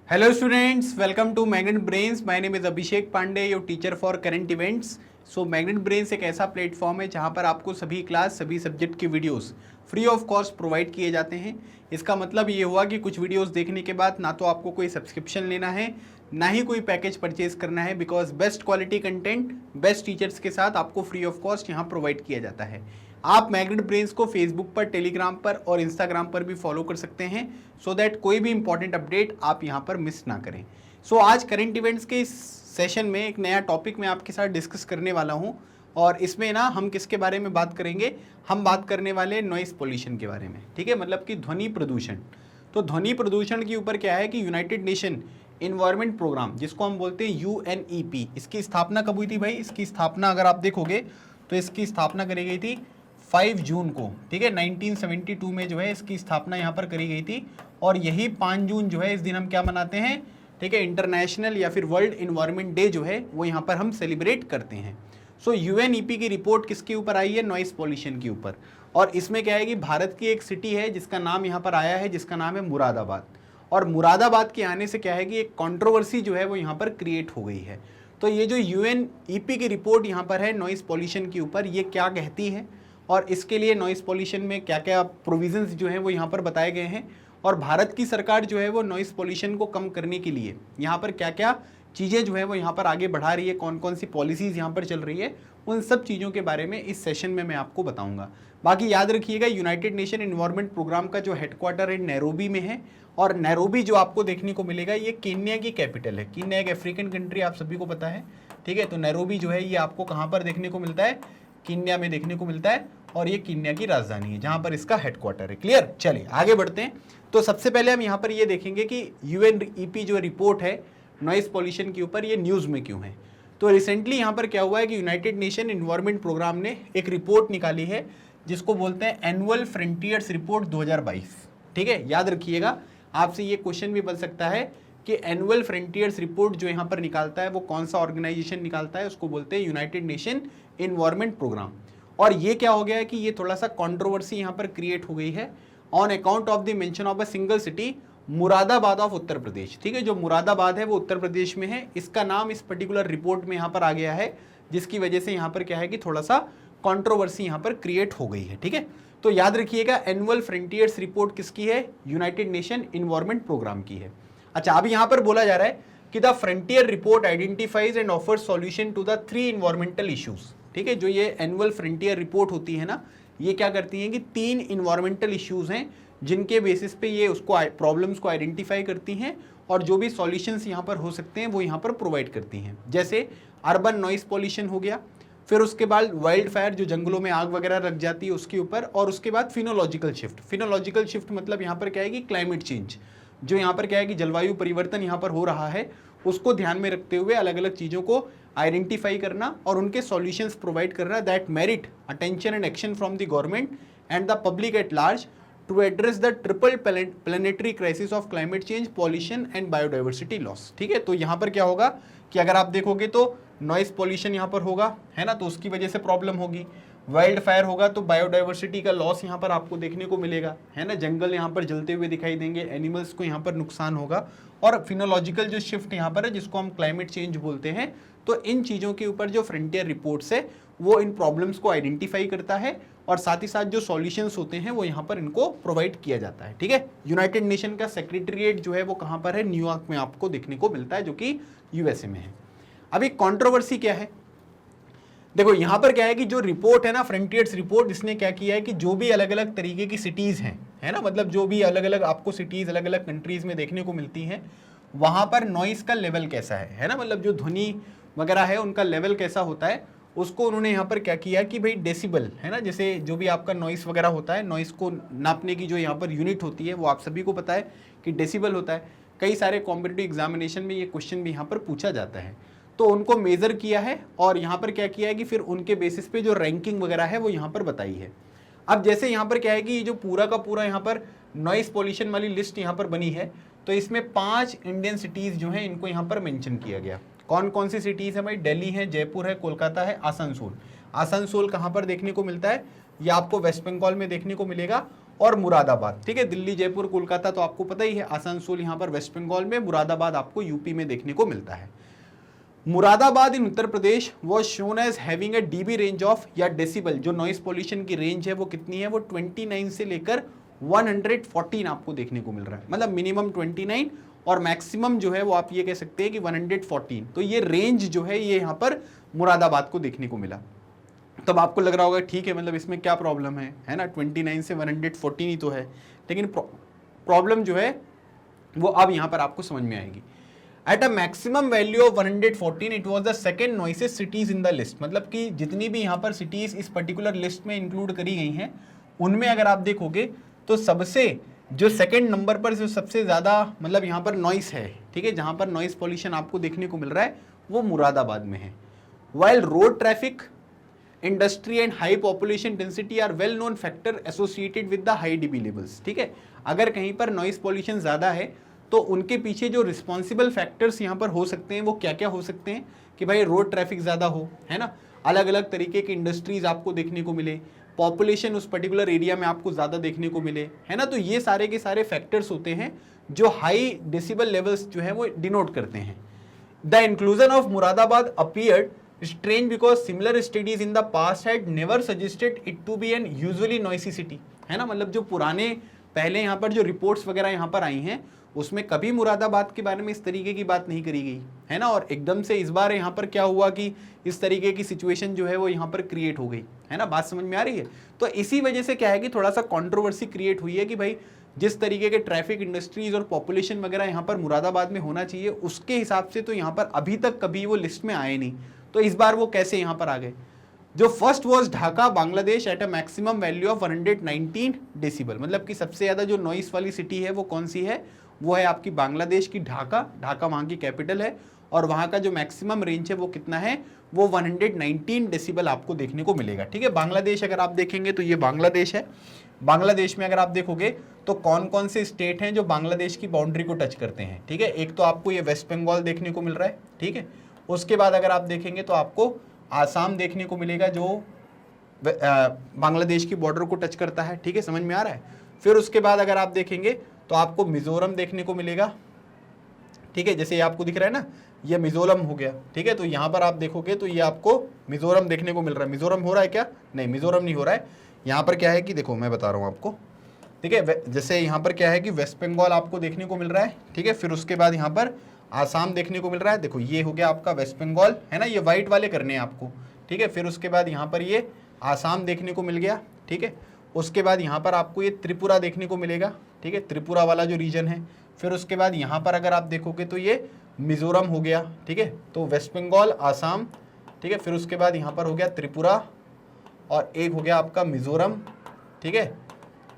Hello students, welcome to Magnet Brains. My name is Abhishek Pandey, your teacher for current events. So Magnet Brains एक ऐसा platform है जहां पर आपको सभी क्लास सभी सब्जेक्ट के videos free of cost provide किए जाते हैं। इसका मतलब ये हुआ कि कुछ वीडियोस देखने के बाद ना तो आपको कोई सब्सक्रिप्शन लेना है ना ही कोई पैकेज परचेज करना है, because best quality content best teachers के साथ आपको फ्री ऑफ कॉस्ट यहाँ प्रोवाइड किया जाता है। आप मैग्नेट ब्रेन्स को फेसबुक पर, टेलीग्राम पर और इंस्टाग्राम पर भी फॉलो कर सकते हैं सो दैट कोई भी इंपॉर्टेंट अपडेट आप यहाँ पर मिस ना करें। सो आज करंट इवेंट्स के इस सेशन में एक नया टॉपिक मैं आपके साथ डिस्कस करने वाला हूँ और इसमें ना हम किसके बारे में बात करेंगे, हम बात करने वाले नॉइस पोल्यूशन के बारे में। ठीक है, मतलब कि ध्वनि प्रदूषण। तो ध्वनि प्रदूषण के ऊपर क्या है कि यूनाइटेड नेशन इन्वायरमेंट प्रोग्राम, जिसको हम बोलते हैं UNEP, इसकी स्थापना कब हुई थी भाई? इसकी स्थापना अगर आप देखोगे तो इसकी स्थापना करी गई थी 5 जून को। ठीक है, 1972 में जो है इसकी स्थापना यहाँ पर करी गई थी और यही 5 जून जो है इस दिन हम क्या मनाते हैं? ठीक है, इंटरनेशनल या फिर वर्ल्ड इन्वायरमेंट डे जो है वो यहाँ पर हम सेलिब्रेट करते हैं। सो UNEP की रिपोर्ट किसके ऊपर आई है? नॉइस पॉल्यूशन के ऊपर। और इसमें क्या है कि भारत की एक सिटी है जिसका नाम यहाँ पर आया है, जिसका नाम है मुरादाबाद। और मुरादाबाद के आने से क्या है कि एक कंट्रोवर्सी जो है वो यहाँ पर क्रिएट हो गई है। तो ये जो UNEP की रिपोर्ट यहाँ पर है नॉइस पॉल्यूशन के ऊपर, ये क्या कहती है और इसके लिए नॉइस पॉल्यूशन में क्या क्या प्रोविजंस जो हैं वो यहाँ पर बताए गए हैं और भारत की सरकार जो है वो नॉइस पॉल्यूशन को कम करने के लिए यहाँ पर क्या क्या चीज़ें जो है वो यहाँ पर आगे बढ़ा रही है, कौन कौन सी पॉलिसीज़ यहाँ पर चल रही है, उन सब चीज़ों के बारे में इस सेशन में मैं आपको बताऊंगा। बाकी याद रखिएगा, यूनाइटेड नेशन इन्वायरमेंट प्रोग्राम का जो हेडक्वार्टर है नैरोबी में है और नैरोबी जो आपको देखने को मिलेगा ये केन्या की कैपिटल है। केन्या एक अफ्रीकन कंट्री, आप सभी को पता है। ठीक है, तो नैरोबी जो है ये आपको कहाँ पर देखने को मिलता है? केन्या में देखने को मिलता है और ये केन्या की राजधानी है जहां पर इसका हेडक्वार्टर है। क्लियर? चलिए आगे बढ़ते हैं। तो सबसे पहले हम यहां पर ये देखेंगे कि UNEP जो रिपोर्ट है नॉइस पॉल्यूशन के ऊपर, ये न्यूज़ में क्यों है। तो रिसेंटली यहां पर क्या हुआ है कि यूनाइटेड नेशन इन्वायरमेंट प्रोग्राम ने एक रिपोर्ट निकाली है जिसको बोलते हैं एनुअल फ्रंटियर्स रिपोर्ट 2022। ठीक है, याद रखिएगा, आपसे ये क्वेश्चन भी बन सकता है कि एनुअल फ्रंटियर्स रिपोर्ट जो यहाँ पर निकालता है वो कौन सा ऑर्गेनाइजेशन निकालता है? उसको बोलते हैं यूनाइटेड नेशन इन्वायरमेंट प्रोग्राम। और ये क्या हो गया है कि ये थोड़ा सा कंट्रोवर्सी यहाँ पर क्रिएट हो गई है on account of the mention of a single city, Moradabad of Uttar Pradesh. ठीक है, जो मुरादाबाद है वो उत्तर प्रदेश में है, इसका नाम इस पर्टिकुलर रिपोर्ट में यहाँ पर आ गया है, जिसकी वजह से यहाँ पर क्या है कि थोड़ा सा कंट्रोवर्सी यहाँ पर क्रिएट हो गई है। ठीक है, तो याद रखिएगा एनुअल फ्रंटियर्स रिपोर्ट किसकी है? यूनाइटेड नेशन इन्वायरमेंट प्रोग्राम की है। अच्छा, अब यहाँ पर बोला जा रहा है कि the frontier report identifies and offers solution to the 3 environmental issues. ठीक है, जो ये एनुअल फ्रंटियर रिपोर्ट होती है ना, ये क्या करती है कि 3 इन्वायरमेंटल इश्यूज हैं जिनके बेसिस पे ये उसको प्रॉब्लम्स को आइडेंटिफाई करती हैं और जो भी सॉल्यूशंस यहाँ पर हो सकते हैं वो यहाँ पर प्रोवाइड करती हैं। जैसे अर्बन नॉइस पॉल्यूशन हो गया, फिर उसके बाद वाइल्ड फायर, जो जंगलों में आग वगैरह लग जाती है उसके ऊपर, और उसके बाद फिनोलॉजिकल शिफ्ट। फिनोलॉजिकल शिफ्ट मतलब यहाँ पर क्या है कि क्लाइमेट चेंज, जो यहाँ पर क्या है कि जलवायु परिवर्तन यहाँ पर हो रहा है, उसको ध्यान में रखते हुए अलग अलग चीज़ों को आइडेंटिफाई करना और उनके सॉल्यूशंस प्रोवाइड करना that merit attention and action from the government and the public at large to address the triple planetary crisis of climate change, pollution and biodiversity loss. ठीक है, तो यहाँ पर क्या होगा कि अगर आप देखोगे तो नॉइस पॉल्यूशन यहाँ पर होगा, है ना, तो उसकी वजह से प्रॉब्लम होगी। वाइल्ड फायर होगा तो बायोडाइवर्सिटी का लॉस यहाँ पर आपको देखने को मिलेगा, है ना, जंगल यहाँ पर जलते हुए दिखाई देंगे, एनिमल्स को यहाँ पर नुकसान होगा। और फिनोलॉजिकल जो शिफ्ट यहाँ पर है जिसको हम क्लाइमेट चेंज बोलते हैं, तो इन चीज़ों के ऊपर जो फ्रंटियर रिपोर्ट्स है वो इन प्रॉब्लम्स को आइडेंटिफाई करता है और साथ ही साथ जो सॉल्यूशंस होते हैं वो यहाँ पर इनको प्रोवाइड किया जाता है। ठीक है, यूनाइटेड नेशन का सेक्रेटेरिएट जो है वो कहाँ पर है? न्यूयॉर्क में आपको देखने को मिलता है, जो कि USA में है। अभी कंट्रोवर्सी क्या है? देखो यहाँ पर क्या है कि जो रिपोर्ट है ना, फ्रंटियर्स रिपोर्ट, इसने क्या किया है कि जो भी अलग अलग तरीके की सिटीज़ हैं, है ना, मतलब जो भी अलग अलग आपको सिटीज़ अलग अलग कंट्रीज़ में देखने को मिलती हैं, वहाँ पर नॉइस का लेवल कैसा है ना, मतलब जो ध्वनि वगैरह है उनका लेवल कैसा होता है, उसको उन्होंने यहाँ पर क्या किया कि भाई डेसिबल, है ना, जैसे जो भी आपका नॉइस वगैरह होता है, नॉइस को नापने की जो यहाँ पर यूनिट होती है वो आप सभी को पता है कि डेसिबल होता है। कई सारे कॉम्पिटिटिव एग्जामिनेशन में ये क्वेश्चन भी यहाँ पर पूछा जाता है, तो उनको मेज़र किया है और यहाँ पर क्या किया है कि फिर उनके बेसिस पे जो रैंकिंग वगैरह है वो यहाँ पर बताई है। अब जैसे यहाँ पर क्या है कि ये जो पूरा का पूरा यहाँ पर नॉइस पॉल्यूशन वाली लिस्ट यहाँ पर बनी है, तो इसमें 5 इंडियन सिटीज़ जो हैं इनको यहाँ पर मेंशन किया गया। कौन कौन सी सिटीज़ है भाई? दिल्ली है, जयपुर है, कोलकाता है, आसनसोल। आसनसोल कहाँ पर देखने को मिलता है? ये आपको वेस्ट बंगाल में देखने को मिलेगा और मुरादाबाद, ठीक है। दिल्ली, जयपुर, कोलकाता तो आपको पता ही है, आसनसोल यहाँ पर वेस्ट बंगाल में, मुरादाबाद आपको यूपी में देखने को मिलता है। Moradabad in Uttar Pradesh was shown as having a dB range of, या डेसिबल जो नॉइस पॉल्यूशन की रेंज है वो कितनी है, वो 29 से लेकर 114 आपको देखने को मिल रहा है। मतलब मिनिमम 29 और मैक्सिमम जो है वो आप ये कह सकते हैं कि 114। तो ये रेंज जो है ये यहाँ पर मुरादाबाद को देखने को मिला। तब आपको लग रहा होगा ठीक है, मतलब इसमें क्या प्रॉब्लम है ना, 29 से 114 ही तो है। लेकिन प्रॉब्लम जो है वो अब यहाँ पर आपको समझ में आएगी। At a maximum value of 114 it was the second noisiest cities in the list. मतलब कि जितनी भी यहाँ पर सिटीज इस पर्टिकुलर लिस्ट में इंक्लूड करी गई हैं उनमें अगर आप देखोगे तो सबसे जो सेकंड नंबर पर जो सबसे ज़्यादा मतलब यहाँ पर नॉइस है, ठीक है, जहाँ पर नॉइस पॉल्यूशन आपको देखने को मिल रहा है वो मुरादाबाद में है। While road traffic, industry and high population density are well known factor associated with the high dB levels, ठीक है। अगर कहीं पर नॉइस पॉल्यूशन ज़्यादा है तो उनके पीछे जो रिस्पॉन्सिबल फैक्टर्स यहाँ पर हो सकते हैं वो क्या क्या हो सकते हैं कि भाई रोड ट्रैफिक ज़्यादा हो, है ना, अलग अलग तरीके की इंडस्ट्रीज आपको देखने को मिले, पॉपुलेशन उस पर्टिकुलर एरिया में आपको ज़्यादा देखने को मिले, है ना। तो ये सारे के सारे फैक्टर्स होते हैं जो हाई डेसिबल लेवल्स जो है वो डिनोट करते हैं। The inclusion of Moradabad appeared strange because similar studies in the past had never suggested it to be an usually noisy city, है ना। मतलब जो पुराने पहले यहाँ पर जो रिपोर्ट्स वगैरह यहाँ पर आई हैं उसमें कभी मुरादाबाद के बारे में इस तरीके की बात नहीं करी गई, है ना। और एकदम से इस बार यहाँ पर क्या हुआ कि इस तरीके की सिचुएशन जो है वो यहाँ पर क्रिएट हो गई, है ना। बात समझ में आ रही है। तो इसी वजह से क्या है कि थोड़ा सा कॉन्ट्रोवर्सी क्रिएट हुई है कि भाई जिस तरीके के ट्रैफिक, इंडस्ट्रीज और पॉपुलेशन वगैरह यहाँ पर मुरादाबाद में होना चाहिए उसके हिसाब से तो यहाँ पर अभी तक कभी वो लिस्ट में आए नहीं, तो इस बार वो कैसे यहाँ पर आ गए। जो first was Dhaka, Bangladesh, eight a maximum value of 119 decibel. मतलब कि सबसे ज़्यादा जो नॉइस वाली सिटी है वो कौन सी है, वो है आपकी बांग्लादेश की ढाका। ढाका वहाँ की कैपिटल है और वहाँ का जो मैक्सिमम रेंज है वो कितना है, वो 119 डेसिबल आपको देखने को मिलेगा, ठीक है। बांग्लादेश अगर आप देखेंगे तो ये बांग्लादेश है। बांग्लादेश में अगर आप देखोगे तो कौन कौन से स्टेट हैं जो बांग्लादेश की बाउंड्री को टच करते हैं, ठीक है। एक तो आपको ये वेस्ट बंगाल देखने को मिल रहा है, ठीक है। उसके बाद अगर आप देखेंगे तो आपको आसाम देखने को मिलेगा जो बांग्लादेश की बॉर्डर को टच करता है, ठीक है, समझ में आ रहा है। फिर उसके बाद अगर आप देखेंगे तो आपको मिजोरम देखने को मिलेगा, ठीक है, जैसे ये आपको दिख रहा है ना, ये मिजोरम हो गया, ठीक है। तो यहाँ पर आप देखोगे तो ये आपको मिजोरम देखने को मिल रहा है। मिजोरम हो रहा है क्या, नहीं मिजोरम नहीं हो रहा है। यहाँ पर क्या है कि देखो मैं बता रहा हूँ आपको, ठीक है। जैसे यहाँ पर क्या है कि वेस्ट बंगाल आपको देखने को मिल रहा है, ठीक है। फिर उसके बाद यहाँ पर आसाम देखने को मिल रहा है, देखो ये हो गया आपका वेस्ट बंगाल, है ना, ये वाइट वाले करने हैं आपको, ठीक है। फिर उसके बाद यहाँ पर ये आसाम देखने को मिल गया, ठीक है। उसके बाद यहाँ पर आपको ये त्रिपुरा देखने को मिलेगा, ठीक है, त्रिपुरा वाला जो रीजन है। फिर उसके बाद यहाँ पर अगर आप देखोगे तो ये मिजोरम हो गया, ठीक है। तो वेस्ट बंगाल, आसाम, ठीक है। फिर उसके बाद यहाँ पर हो गया त्रिपुरा और एक हो गया आपका मिजोरम, ठीक है।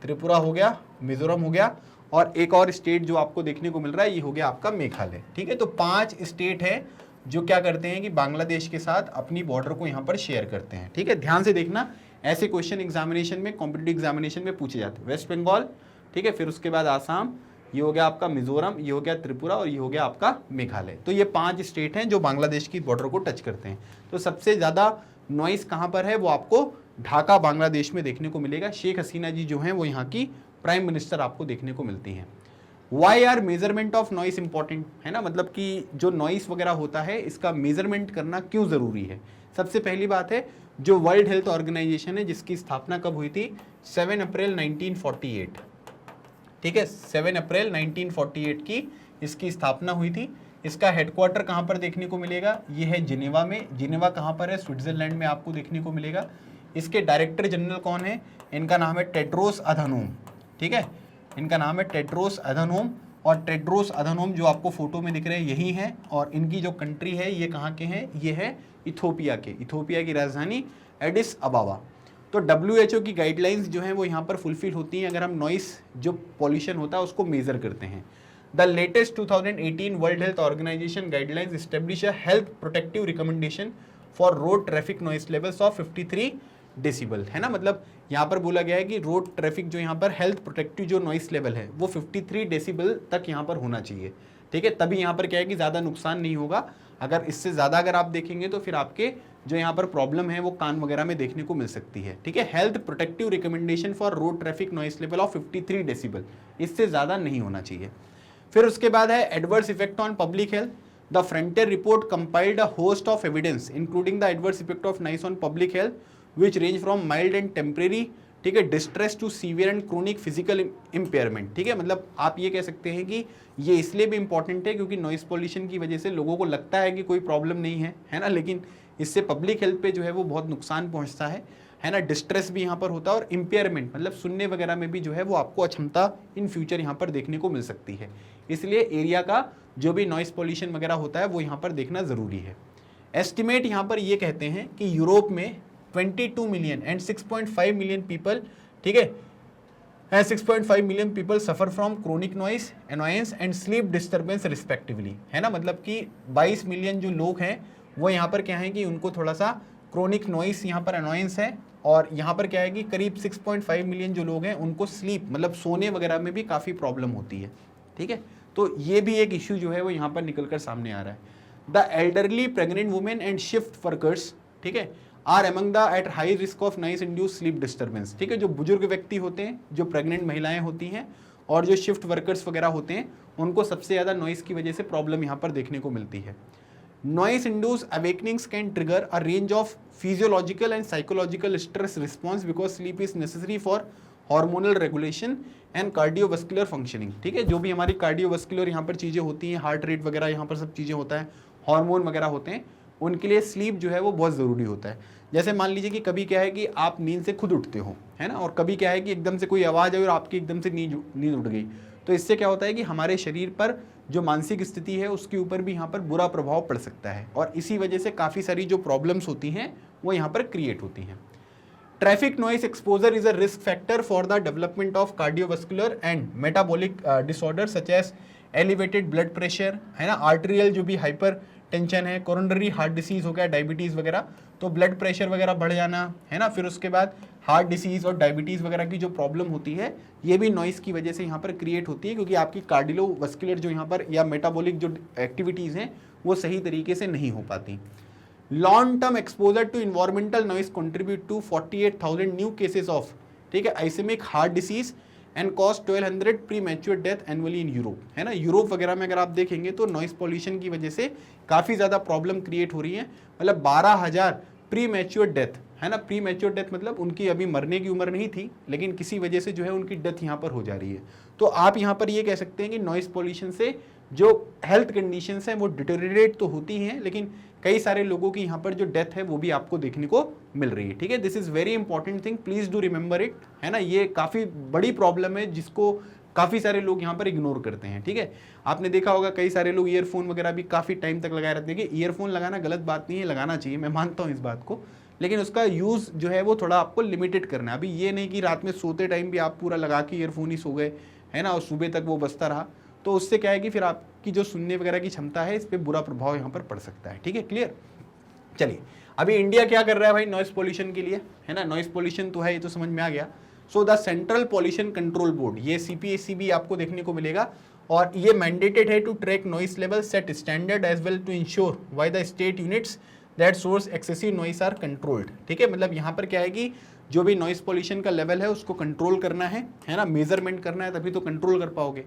त्रिपुरा हो गया, मिजोरम हो गया और एक और स्टेट जो आपको देखने को मिल रहा है ये हो गया आपका मेघालय, ठीक है। तो 5 स्टेट हैं जो क्या करते हैं कि बांग्लादेश के साथ अपनी बॉर्डर को यहाँ पर शेयर करते हैं, ठीक है। ध्यान से देखना, ऐसे क्वेश्चन एग्जामिनेशन में, कॉम्पिटिटिव एग्जामिनेशन में पूछे जाते हैं। वेस्ट बंगाल, ठीक है, फिर उसके बाद आसाम, ये हो गया आपका मिजोरम, ये हो गया त्रिपुरा और ये हो गया आपका मेघालय। तो ये 5 स्टेट हैं जो बांग्लादेश की बॉर्डर को टच करते हैं। तो सबसे ज़्यादा नॉइस कहाँ पर है, वो आपको ढाका बांग्लादेश में देखने को मिलेगा। शेख हसीना जी जो हैं वो यहाँ की प्राइम मिनिस्टर आपको देखने को मिलती हैं। Why are measurement of noise important, है ना, मतलब कि जो नॉइस वगैरह होता है इसका मेजरमेंट करना क्यों ज़रूरी है। सबसे पहली बात है जो वर्ल्ड हेल्थ ऑर्गेनाइजेशन है जिसकी स्थापना कब हुई थी, 7 अप्रैल 1948, ठीक है, 7 अप्रैल 1948 की इसकी स्थापना हुई थी। इसका हेडक्वार्टर कहाँ पर देखने को मिलेगा, ये है जिनेवा में। जिनेवा कहाँ पर है, स्विट्जरलैंड में आपको देखने को मिलेगा। इसके डायरेक्टर जनरल कौन है, इनका नाम है टेड्रोस अधानोम, ठीक है, इनका नाम है टेड्रोस अधानोम। और टेड्रोस अधानोम जो आपको फोटो में दिख रहे हैं यही हैं और इनकी जो कंट्री है ये कहाँ के हैं, ये है इथोपिया के। इथोपिया की राजधानी एडिस अबाबा। तो WHO की गाइडलाइंस जो हैं वो यहाँ पर फुलफिल होती हैं अगर हम नॉइस जो पॉल्यूशन होता है उसको मेजर करते हैं। The latest 2018 World Health Organization guidelines establish a health protective recommendation for road traffic noise levels of 53 decibel, है ना। मतलब यहाँ पर बोला गया है कि रोड ट्रैफिक जो यहाँ पर हेल्थ प्रोटेक्टिव जो नॉइस लेवल है वो 53 डेसिबल तक यहाँ पर होना चाहिए, ठीक है। तभी यहाँ पर क्या है कि ज़्यादा नुकसान नहीं होगा। अगर इससे ज़्यादा अगर आप देखेंगे तो फिर आपके जो यहाँ पर प्रॉब्लम है वो कान वगैरह में देखने को मिल सकती है। ठीक है, health protective recommendation for road traffic noise level of 53 decibel, इससे ज़्यादा नहीं होना चाहिए। फिर उसके बाद है adverse effect on public health. The frontier report compiled a host of evidence including the adverse effect of noise on public health which range from mild and temporary, ठीक है, distress to severe and chronic physical impairment. ठीक है, मतलब आप ये कह सकते हैं कि ये इसलिए भी इंपॉर्टेंट है क्योंकि नॉइस पॉल्यूशन की वजह से लोगों को लगता है कि कोई प्रॉब्लम नहीं है ना, लेकिन इससे पब्लिक हेल्थ पे जो है वो बहुत नुकसान पहुंचता है ना। डिस्ट्रेस भी यहाँ पर होता है और इम्पेयरमेंट मतलब सुनने वगैरह में भी जो है वो आपको अक्षमता इन फ्यूचर यहाँ पर देखने को मिल सकती है। इसलिए एरिया का जो भी नॉइस पॉल्यूशन वगैरह होता है वो यहाँ पर देखना ज़रूरी है। एस्टिमेट यहाँ पर ये कहते हैं कि यूरोप में 22 मिलियन एंड 6.5 मिलियन पीपल, ठीक है, 6.5 million people suffer from chronic noise, annoyance and sleep disturbance respectively, है ना। मतलब कि 22 मिलियन जो लोग हैं वो यहाँ पर क्या है कि उनको थोड़ा सा क्रोनिक नॉइस यहाँ पर एनॉयंस है, और यहाँ पर क्या है कि करीब 6.5 मिलियन जो लोग हैं उनको स्लीप मतलब सोने वगैरह में भी काफ़ी प्रॉब्लम होती है। ठीक है, तो ये भी एक इश्यू जो है वो यहाँ पर निकल कर सामने आ रहा है। The elderly, pregnant women and shift workers, ठीक है, are among the at high risk of noise induced sleep disturbance. ठीक है, जो बुजुर्ग व्यक्ति होते हैं, जो प्रेग्नेंट महिलाएं होती हैं और जो शिफ्ट वर्कर्स वगैरह होते हैं, उनको सबसे ज़्यादा नॉइस की वजह से प्रॉब्लम यहाँ पर देखने को मिलती है। Noise induced awakenings can trigger a range of physiological and psychological stress response because sleep is necessary for hormonal regulation and cardiovascular functioning। ठीक है, जो भी हमारी कार्डियोवास्कुलर यहाँ पर चीज़ें होती हैं, हार्ट रेट वगैरह यहाँ पर सब चीज़ें होता है, हार्मोन वगैरह होते हैं, उनके लिए स्लीप जो है वो बहुत ज़रूरी होता है। जैसे मान लीजिए कि कभी क्या है कि आप नींद से खुद उठते हो, है ना, और कभी क्या है कि एकदम से कोई आवाज़ आई और आपकी एकदम से नींद उठ गई, तो इससे क्या होता है कि हमारे शरीर पर जो मानसिक स्थिति है उसके ऊपर भी यहाँ पर बुरा प्रभाव पड़ सकता है, और इसी वजह से काफ़ी सारी जो प्रॉब्लम्स होती हैं वो यहाँ पर क्रिएट होती हैं। Traffic noise exposure is a risk factor for the development of cardiovascular and metabolic disorder such as elevated blood pressure, है ना, आर्टेरियल जो भी हाइपर टेंशन है, कोरोनरी हार्ट डिसीज हो गया, डायबिटीज़ वगैरह, तो ब्लड प्रेशर वगैरह बढ़ जाना, है ना, फिर उसके बाद हार्ट डिसीज़ और डायबिटीज़ वगैरह की जो प्रॉब्लम होती है ये भी नॉइस की वजह से यहाँ पर क्रिएट होती है, क्योंकि आपकी कार्डियोवास्कुलर जो यहाँ पर या मेटाबॉलिक जो एक्टिविटीज़ हैं वो सही तरीके से नहीं हो पाती। Long term exposure to environmental noise contribute to 48,000 new cases of, ठीक है, ischaemic heart disease and cost 1200 premature death annually in Europe, है ना। यूरोप वगैरह में अगर आप देखेंगे तो नॉइस पॉल्यूशन की वजह से काफ़ी ज़्यादा प्रॉब्लम क्रिएट हो रही है, मतलब 12,000 प्री मैच्योर डेथ, है ना। प्री मैच्योर डेथ मतलब उनकी अभी मरने की उम्र नहीं थी, लेकिन किसी वजह से जो है उनकी डेथ यहाँ पर हो जा रही है। तो आप यहाँ पर ये कह सकते हैं कि नॉइस पॉल्यूशन से जो हेल्थ कंडीशंस हैं वो डिटेरियोरेट तो होती हैं, लेकिन कई सारे लोगों की यहाँ पर जो डेथ है वो भी आपको देखने को मिल रही है। ठीक है, this is very important thing, please do remember it, है ना। ये काफ़ी बड़ी प्रॉब्लम है जिसको काफ़ी सारे लोग यहाँ पर इग्नोर करते हैं। ठीक है, आपने देखा होगा कई सारे लोग ईयरफोन वगैरह भी काफ़ी टाइम तक लगाए रहते हैं। कि ईयरफोन लगाना गलत बात नहीं है, लगाना चाहिए, मैं मानता हूँ इस बात को, लेकिन उसका यूज़ जो है वो थोड़ा आपको लिमिटेड करना है। अभी ये नहीं कि रात में सोते टाइम भी आप पूरा लगा के ईयरफोन ही सो गए, है ना, और सुबह तक वो बजता रहा, तो उससे क्या है कि फिर आपकी जो सुनने वगैरह की क्षमता है इस पर बुरा प्रभाव यहाँ पर पड़ सकता है। ठीक है, क्लियर। चलिए, अभी इंडिया क्या कर रहा है भाई नॉइस पॉल्यूशन के लिए, है ना। नॉइस पॉल्यूशन तो है, ये तो समझ में आ गया। So the central pollution control board, ये CPSC भी आपको देखने को मिलेगा, और ये मैंडेटेड है to track noise level, set standard as well to ensure by the state units that source excessive noise are controlled. ठीक है, मतलब यहाँ पर क्या है कि जो भी नॉइस पॉल्यूशन का लेवल है उसको कंट्रोल करना है ना, मेजरमेंट करना है, तभी तो कंट्रोल कर पाओगे।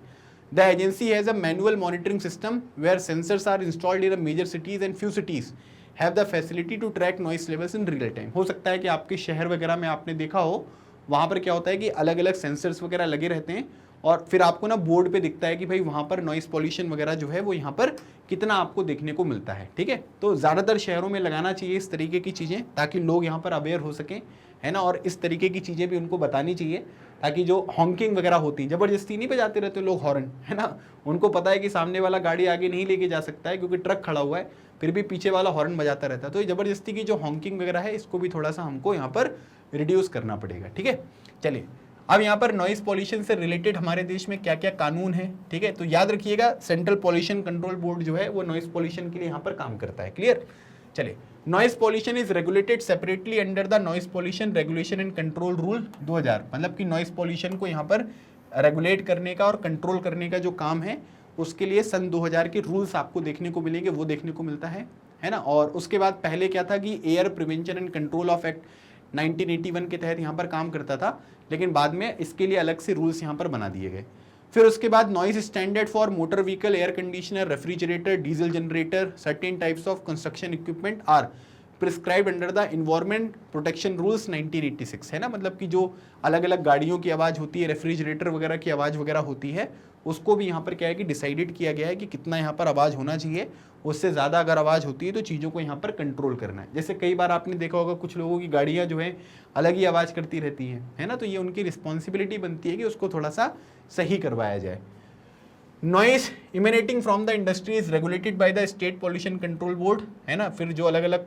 The agency has a manual monitoring system where sensors are installed in the major cities and few cities have the facility to track noise levels in real time। हो सकता है कि आपके शहर वगैरह में आपने देखा हो, वहाँ पर क्या होता है कि अलग अलग सेंसर्स वगैरह लगे रहते हैं, और फिर आपको ना बोर्ड पे दिखता है कि भाई वहाँ पर नॉइस पॉल्यूशन वगैरह जो है वो यहाँ पर कितना आपको देखने को मिलता है। ठीक है, तो ज़्यादातर शहरों में लगाना चाहिए इस तरीके की चीज़ें, ताकि लोग यहाँ पर अवेयर हो सकें, है ना, और इस तरीके की चीज़ें भी उनको बतानी चाहिए, ताकि जो हॉन्किंग वगैरह होती है, ज़बरदस्ती नहीं बजाते रहते लोग हॉर्न, है ना, उनको पता है कि सामने वाला गाड़ी आगे नहीं लेके जा सकता है क्योंकि ट्रक खड़ा हुआ है, फिर भी पीछे वाला हॉर्न बजाता रहता है। तो ये ज़बरदस्ती की जो हॉन्किंग वगैरह है इसको भी थोड़ा सा हमको यहाँ पर रिड्यूस करना पड़ेगा। ठीक है, चलिए अब यहाँ पर नॉइस पॉल्यूशन से रिलेटेड हमारे देश में क्या क्या कानून है। ठीक है, तो याद रखिएगा सेंट्रल पॉल्यूशन कंट्रोल बोर्ड जो है वो नॉइस पॉल्यूशन के लिए यहाँ पर काम करता है। क्लियर। चलिए, noise pollution is regulated separately under the noise pollution regulation and control rule 2000। मतलब कि नॉइस पॉल्यूशन को यहाँ पर रेगुलेट करने का और कंट्रोल करने का जो काम है उसके लिए सन 2000 के रूल्स आपको देखने को मिलेंगे, वो देखने को मिलता है है ना। और उसके बाद पहले क्या था कि air prevention and control of act 1981 के तहत यहाँ पर काम करता था, लेकिन बाद में इसके लिए अलग से रूल्स यहाँ पर बना दिए गए। फिर उसके बाद noise standard for motor vehicle, air conditioner, refrigerator, diesel generator, certain types of construction equipment are prescribe under the environment protection rules 1986, है ना। मतलब कि जो अलग अलग गाड़ियों की आवाज़ होती है, रेफ्रिजरेटर वगैरह की आवाज़ वगैरह होती है, उसको भी यहाँ पर क्या है कि डिसाइडेड किया गया है कि कितना यहाँ पर आवाज़ होना चाहिए। उससे ज़्यादा अगर आवाज़ होती है तो चीज़ों को यहाँ पर कंट्रोल करना है। जैसे कई बार आपने देखा होगा कुछ लोगों की गाड़ियाँ जो है अलग ही आवाज़ करती रहती हैं, है ना। तो ये उनकी रिस्पॉन्सिबिलिटी बनती है कि उसको थोड़ा सा सही करवाया जाए। Noise emanating from the industry is regulated by the state pollution control board, है ना। फिर जो अलग अलग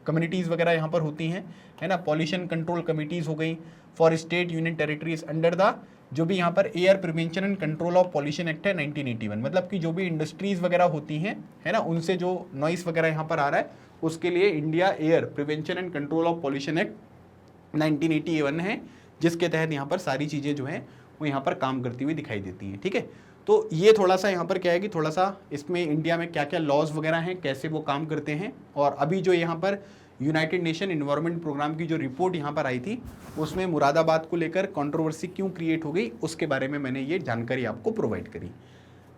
कम्युनिटीज़ वगैरह यहाँ पर होती हैं, है ना, पॉल्यूशन कंट्रोल कमिटीज़ हो गई for state union territories under the जो भी यहाँ पर air prevention and control of pollution act है 1981। मतलब कि जो भी इंडस्ट्रीज़ वगैरह होती हैं, है ना, उनसे जो नॉइस वगैरह यहाँ पर आ रहा है उसके लिए India air prevention and control of pollution act 1981 है, जिसके तहत यहाँ पर सारी चीज़ें जो हैं वो यहाँ पर काम करती हुई दिखाई देती हैं। ठीक है, तो ये थोड़ा सा यहाँ पर क्या है कि थोड़ा सा इसमें इंडिया में क्या क्या लॉज वगैरह हैं, कैसे वो काम करते हैं। और अभी जो यहाँ पर यूनाइटेड नेशन इन्वायरमेंट प्रोग्राम की जो रिपोर्ट यहाँ पर आई थी उसमें मुरादाबाद को लेकर कंट्रोवर्सी क्यों क्रिएट हो गई उसके बारे में मैंने ये जानकारी आपको प्रोवाइड करी।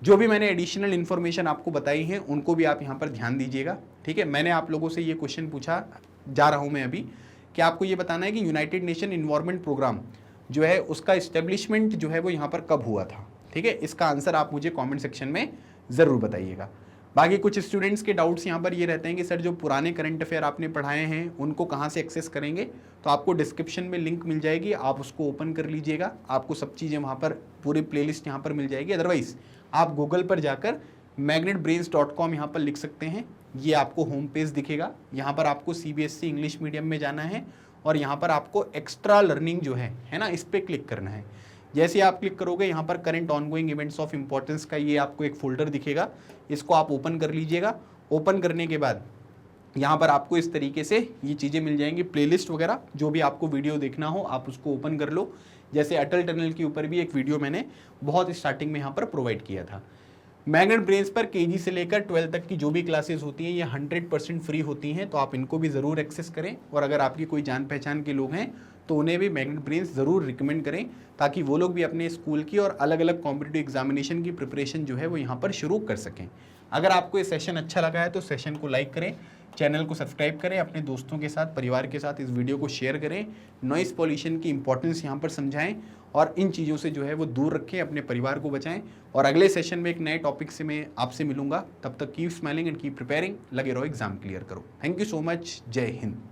जो भी मैंने एडिशनल इन्फॉर्मेशन आपको बताई है उनको भी आप यहाँ पर ध्यान दीजिएगा। ठीक है, मैंने आप लोगों से ये क्वेश्चन पूछा जा रहा हूँ मैं अभी कि आपको ये बताना है कि यूनाइटेड नेशन इन्वायरमेंट प्रोग्राम जो है उसका इस्टेब्लिशमेंट जो है वो यहाँ पर कब हुआ था। ठीक है, इसका आंसर आप मुझे कमेंट सेक्शन में ज़रूर बताइएगा। बाकी कुछ स्टूडेंट्स के डाउट्स यहाँ पर ये रहते हैं कि सर जो पुराने करंट अफेयर आपने पढ़ाए हैं उनको कहाँ से एक्सेस करेंगे। तो आपको डिस्क्रिप्शन में लिंक मिल जाएगी, आप उसको ओपन कर लीजिएगा, आपको सब चीज़ें वहाँ पर पूरी प्लेलिस्ट यहाँ पर मिल जाएगी। अदरवाइज़ आप गूगल पर जाकर magnetbrains.com यहाँ पर लिख सकते हैं, ये आपको होम पेज दिखेगा। यहाँ पर आपको CBSE इंग्लिश मीडियम में जाना है और यहाँ पर आपको एक्स्ट्रा लर्निंग जो है ना, इस पर क्लिक करना है। जैसे आप क्लिक करोगे यहाँ पर current ongoing events of importance का ये आपको एक फोल्डर दिखेगा, इसको आप ओपन कर लीजिएगा। ओपन करने के बाद यहाँ पर आपको इस तरीके से ये चीज़ें मिल जाएंगी, प्लेलिस्ट वगैरह, जो भी आपको वीडियो देखना हो आप उसको ओपन कर लो। जैसे अटल टनल के ऊपर भी एक वीडियो मैंने बहुत स्टार्टिंग में यहाँ पर प्रोवाइड किया था। मैग्नेट ब्रेन्स पर KG से लेकर 12 तक की जो भी क्लासेस होती हैं ये 100% फ्री होती हैं, तो आप इनको भी ज़रूर एक्सेस करें। और अगर आपकी कोई जान पहचान के लोग हैं तो उन्हें भी मैग्नेट ब्रेन्स ज़रूर रिकमेंड करें, ताकि वो लोग भी अपने स्कूल की और अलग अलग कॉम्पिटिटिव एग्जामिनेशन की प्रिपरेशन जो है वो यहाँ पर शुरू कर सकें। अगर आपको ये सेशन अच्छा लगा है तो सेशन को लाइक करें, चैनल को सब्सक्राइब करें, अपने दोस्तों के साथ, परिवार के साथ इस वीडियो को शेयर करें, नॉइस पॉल्यूशन की इंपॉर्टेंस यहाँ पर समझाएं और इन चीज़ों से जो है वो दूर रखें, अपने परिवार को बचाएं। और अगले सेशन में एक नए टॉपिक से मैं आपसे मिलूंगा। तब तक keep smiling and keep preparing. लगे रहो, एग्जाम क्लियर करो। Thank you so much. जय हिंद।